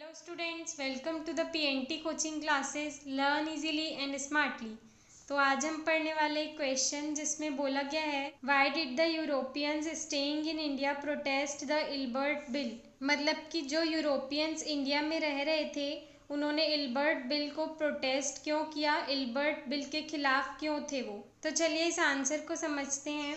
Hello students, welcome to the PNT coaching classes learn easily and smartly. तो आज हम पढ़ने वाले एक क्वेश्चन जिसमें बोला गया है why did the Europeans staying in India protest the Ilbert bill. मतलब कि जो यूरोपियंस इंडिया में रह रहे थे उन्होंने इल्बर्ट बिल को प्रोटेस्ट क्यों किया, इल्बर्ट बिल के खिलाफ क्यों थे वो। तो चलिए इस आंसर को समझते हैं।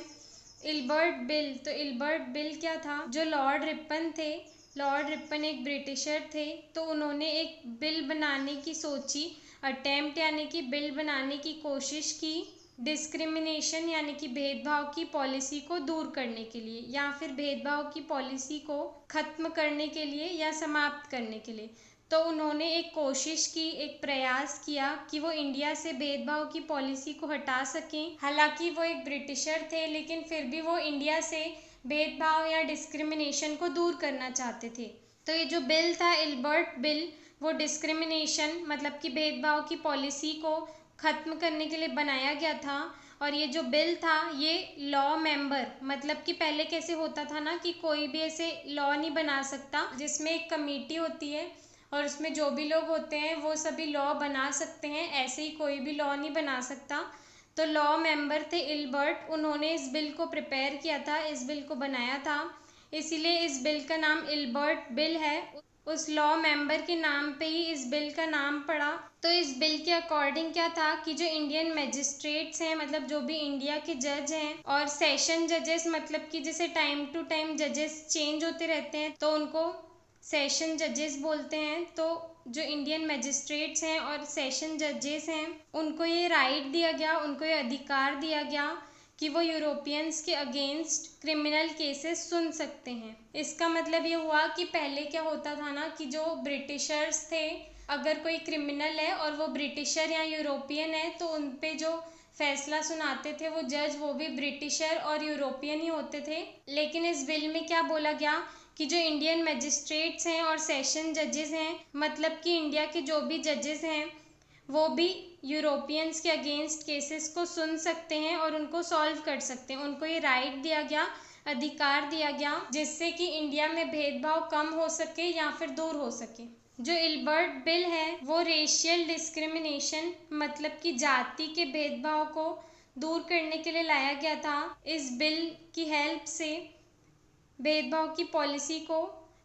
इल्बर्ट बिल, तो इल्बर्ट बिल क्या था? जो लॉर्ड रिपन थे, लॉर्ड रिपन एक ब्रिटिशर थे, तो उन्होंने एक बिल बनाने की सोची, अटेम्प्ट यानी कि बिल बनाने की कोशिश की डिस्क्रिमिनेशन यानी कि भेदभाव की पॉलिसी को दूर करने के लिए, या फिर भेदभाव की पॉलिसी को खत्म करने के लिए या समाप्त करने के लिए। तो उन्होंने एक कोशिश की, एक प्रयास किया कि वो इंडिया से भेदभाव की पॉलिसी को हटा सकें। हालांकि वो एक ब्रिटिशर थे, लेकिन फिर भी वो इंडिया से भेदभाव या डिस्क्रिमिनेशन को दूर करना चाहते थे। तो ये जो बिल था इल्बर्ट बिल, वो डिस्क्रिमिनेशन मतलब कि भेदभाव की पॉलिसी को ख़त्म करने के लिए बनाया गया था। और ये जो बिल था ये लॉ मेंबर, मतलब कि पहले कैसे होता था ना कि कोई भी ऐसे लॉ नहीं बना सकता, जिसमें एक कमेटी होती है और उसमें जो भी लोग होते हैं वो सभी लॉ बना सकते हैं, ऐसे ही कोई भी लॉ नहीं बना सकता। तो लॉ मेंबर थे इल्बर्ट, उन्होंने इस बिल को प्रिपेयर किया था, इस बिल को बनाया था, इसीलिए इस बिल का नाम इल्बर्ट बिल है। उस लॉ मेंबर के नाम पे ही इस बिल का नाम पड़ा। तो इस बिल के अकॉर्डिंग क्या था कि जो इंडियन मैजिस्ट्रेट्स हैं, मतलब जो भी इंडिया के जज हैं, और सेशन जजेस, मतलब कि जैसे टाइम टू टाइम जजेस चेंज होते रहते हैं तो उनको सेशन जजेस बोलते हैं। तो जो इंडियन मैजिस्ट्रेट्स हैं और सेशन जजेस हैं उनको ये राइट दिया गया, उनको ये अधिकार दिया गया कि वो यूरोपियंस के अगेंस्ट क्रिमिनल केसेस सुन सकते हैं। इसका मतलब ये हुआ कि पहले क्या होता था ना कि जो ब्रिटिशर्स थे, अगर कोई क्रिमिनल है और वो ब्रिटिशर या यूरोपियन है तो उन पे जो फैसला सुनाते थे वो जज, वो भी ब्रिटिशर और यूरोपियन ही होते थे। लेकिन इस बिल में क्या बोला गया कि जो इंडियन मैजिस्ट्रेट्स हैं और सेशन जजेस हैं, मतलब कि इंडिया के जो भी जजेस हैं वो भी यूरोपियंस के अगेंस्ट केसेस को सुन सकते हैं और उनको सॉल्व कर सकते हैं। उनको ये राइट दिया गया, अधिकार दिया गया, जिससे कि इंडिया में भेदभाव कम हो सके या फिर दूर हो सके। जो इल्बर्ट बिल है वो रेशियल डिस्क्रिमिनेशन मतलब कि जाति के भेदभाव को दूर करने के लिए लाया गया था। इस बिल की हेल्प से भेदभाव की पॉलिसी को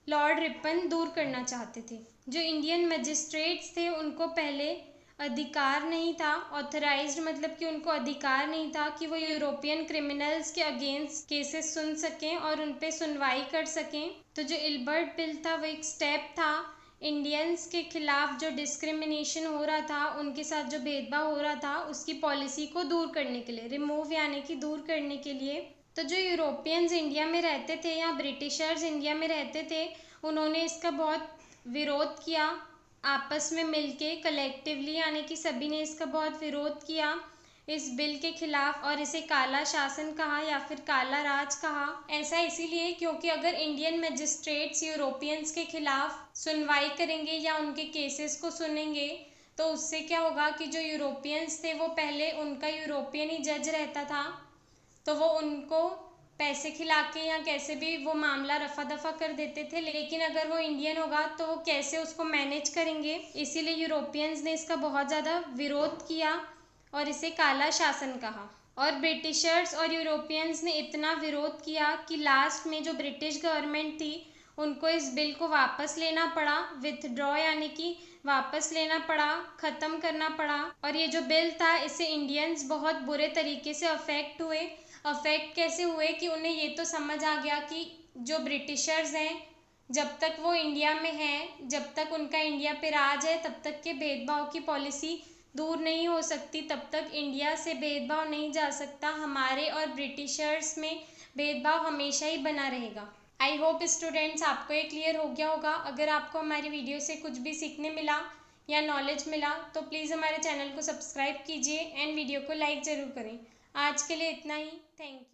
लॉर्ड रिपन दूर करना चाहते थे। जो इंडियन मजिस्ट्रेट्स थे उनको पहले अधिकार नहीं था, ऑथराइज्ड मतलब कि उनको अधिकार नहीं था कि वो यूरोपियन क्रिमिनल्स के अगेंस्ट केसेस सुन सकें और उन पे सुनवाई कर सकें। तो जो इल्बर्ट बिल था वो एक स्टेप था इंडियंस के खिलाफ जो डिस्क्रिमिनेशन हो रहा था, उनके साथ जो भेदभाव हो रहा था, उसकी पॉलिसी को दूर करने के लिए, रिमूव यानी कि दूर करने के लिए। तो जो यूरोपियंस इंडिया में रहते थे या ब्रिटिशर्स इंडिया में रहते थे, उन्होंने इसका बहुत विरोध किया, आपस में मिलके कलेक्टिवली यानी कि सभी ने इसका बहुत विरोध किया इस बिल के खिलाफ, और इसे काला शासन कहा या फिर काला राज कहा। ऐसा इसीलिए क्योंकि अगर इंडियन मजिस्ट्रेट्स यूरोपियंस के खिलाफ सुनवाई करेंगे या उनके केसेस को सुनेंगे तो उससे क्या होगा कि जो यूरोपियंस थे वो पहले उनका यूरोपियन ही जज रहता था, तो वो उनको पैसे खिला के या कैसे भी वो मामला रफा दफा कर देते थे। लेकिन अगर वो इंडियन होगा तो वो कैसे उसको मैनेज करेंगे, इसीलिए यूरोपियंस ने इसका बहुत ज़्यादा विरोध किया और इसे काला शासन कहा। और ब्रिटिशर्स और यूरोपियंस ने इतना विरोध किया कि लास्ट में जो ब्रिटिश गवर्नमेंट थी उनको इस बिल को वापस लेना पड़ा, विथड्रॉ यानी कि वापस लेना पड़ा, ख़त्म करना पड़ा। और ये जो बिल था इससे इंडियंस बहुत बुरे तरीके से अफेक्ट हुए। अफेक्ट कैसे हुए कि उन्हें ये तो समझ आ गया कि जो ब्रिटिशर्स हैं जब तक वो इंडिया में हैं, जब तक उनका इंडिया पे राज है, तब तक के भेदभाव की पॉलिसी दूर नहीं हो सकती, तब तक इंडिया से भेदभाव नहीं जा सकता। हमारे और ब्रिटिशर्स में भेदभाव हमेशा ही बना रहेगा। आई होप स्टूडेंट्स आपको ये क्लियर हो गया होगा। अगर आपको हमारी वीडियो से कुछ भी सीखने मिला या नॉलेज मिला तो प्लीज़ हमारे चैनल को सब्सक्राइब कीजिए एंड वीडियो को लाइक ज़रूर करें। आज के लिए इतना ही, थैंक यू।